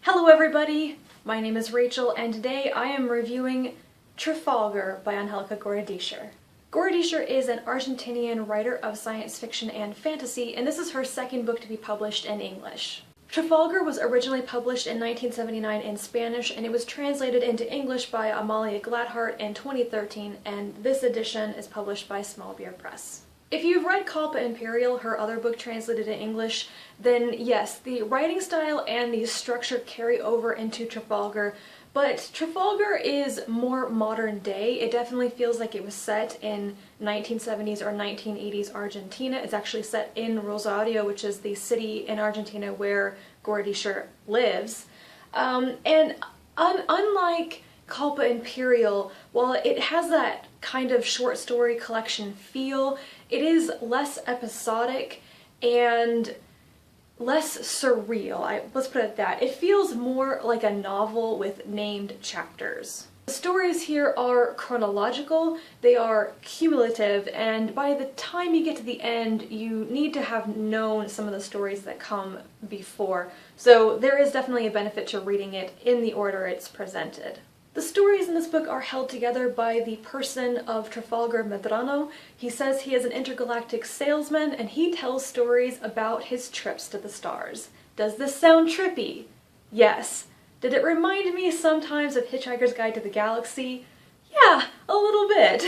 Hello everybody, my name is Rachel and today I am reviewing Trafalgar by Angélica Gorodischer. Gorodischer is an Argentinian writer of science fiction and fantasy, and this is her second book to be published in English. Trafalgar was originally published in 1979 in Spanish, and it was translated into English by Amalia Gladhart in 2013, and this edition is published by Small Beer Press. If you've read Culpa Imperial, her other book translated in English, then yes, the writing style and the structure carry over into Trafalgar, but Trafalgar is more modern day. It definitely feels like it was set in 1970s or 1980s Argentina. It's actually set in Rosario, which is the city in Argentina where Gorodischer lives. Unlike Culpa Imperial, while it has that kind of short story collection feel, it is less episodic and less surreal. Let's put it that. It feels more like a novel with named chapters. The stories here are chronological, they are cumulative, and by the time you get to the end, you need to have known some of the stories that come before. So there is definitely a benefit to reading it in the order it's presented. The stories in this book are held together by the person of Trafalgar Medrano. He says he is an intergalactic salesman and he tells stories about his trips to the stars. Does this sound trippy? Yes. Did it remind me sometimes of Hitchhiker's Guide to the Galaxy? Yeah, a little bit.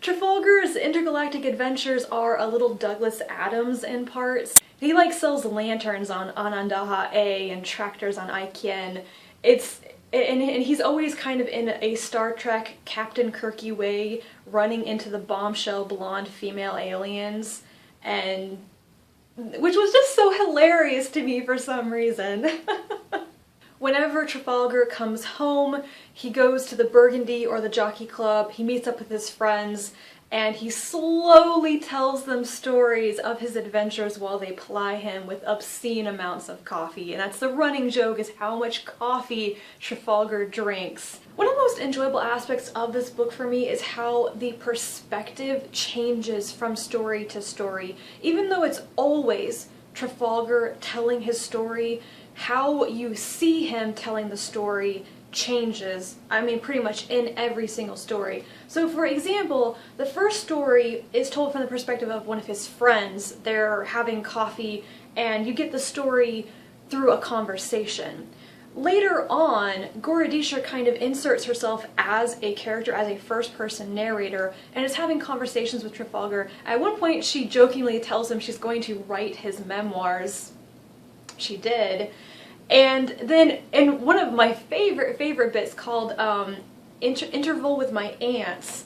Trafalgar's intergalactic adventures are a little Douglas Adams in parts. He sells lanterns on Anandaha A and tractors on Aikien. And he's always kind of in a Star Trek Captain Kirky way, running into the bombshell blonde female aliens, and which was just so hilarious to me for some reason. Whenever Trafalgar comes home, he goes to the Burgundy or the Jockey Club, he meets up with his friends, and he slowly tells them stories of his adventures while they ply him with obscene amounts of coffee. And that's the running joke, is how much coffee Trafalgar drinks. One of the most enjoyable aspects of this book for me is how the perspective changes from story to story. Even though it's always Trafalgar telling his story, how you see him telling the story changes, pretty much in every single story. So for example, the first story is told from the perspective of one of his friends. They're having coffee and you get the story through a conversation. Later on, Gorodischer kind of inserts herself as a character, as a first-person narrator, and is having conversations with Trafalgar. At one point, she jokingly tells him she's going to write his memoirs. She did. And then in one of my favorite bits called Interval with My Aunts,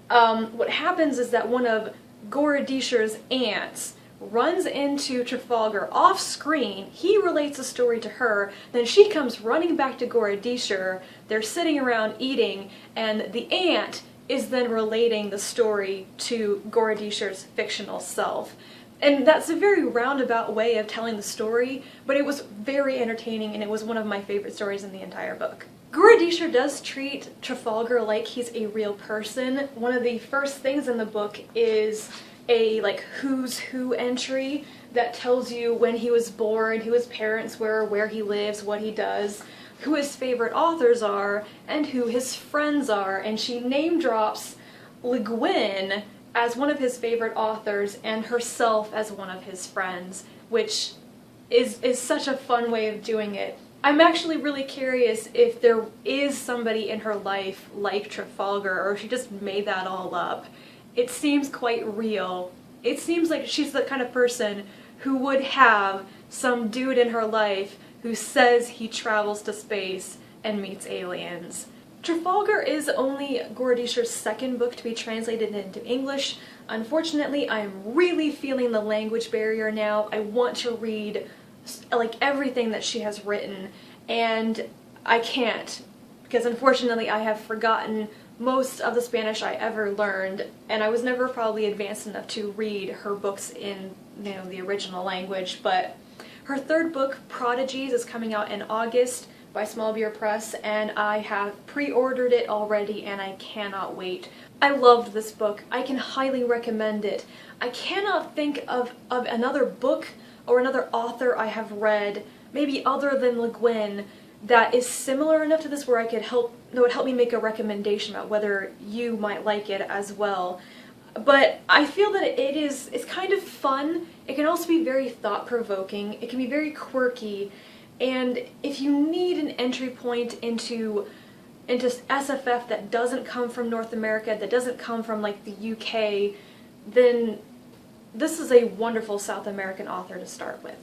what happens is that one of Gorodischer's aunts runs into Trafalgar off screen. He relates a story to her, then she comes running back to Gorodischer. They're sitting around eating, and the aunt is then relating the story to Gorodischer's fictional self. And that's a very roundabout way of telling the story, but it was very entertaining and it was one of my favorite stories in the entire book. Gorodischer does treat Trafalgar like he's a real person. One of the first things in the book is a who's who entry that tells you when he was born, who his parents were, where he lives, what he does, who his favorite authors are, and who his friends are. And she name drops Le Guin as one of his favorite authors and herself as one of his friends, which is such a fun way of doing it. I'm actually really curious if there is somebody in her life like Trafalgar, or if she just made that all up. It seems quite real. It seems like she's the kind of person who would have some dude in her life who says he travels to space and meets aliens. Trafalgar is only Gorodischer's second book to be translated into English. Unfortunately, I am really feeling the language barrier now. I want to read everything that she has written, and I can't, because unfortunately I have forgotten most of the Spanish I ever learned, and I was never probably advanced enough to read her books in the original language. But her third book, Prodigies, is coming out in August by Small Beer Press, and I have pre-ordered it already and I cannot wait. I loved this book. I can highly recommend it. I cannot think of another book or another author I have read maybe other than Le Guin, that is similar enough to this where that would help me make a recommendation about whether you might like it as well. But I feel that it's kind of fun. It can also be very thought-provoking. It can be very quirky. And if you need an entry point into SFF that doesn't come from North America, that doesn't come from like the UK, then this is a wonderful South American author to start with.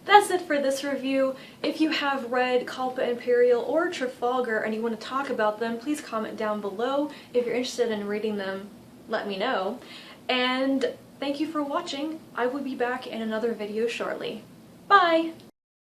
That's it for this review. If you have read Culpa Imperial or Trafalgar and you want to talk about them, please comment down below. If you're interested in reading them, let me know. And thank you for watching. I will be back in another video shortly. Bye!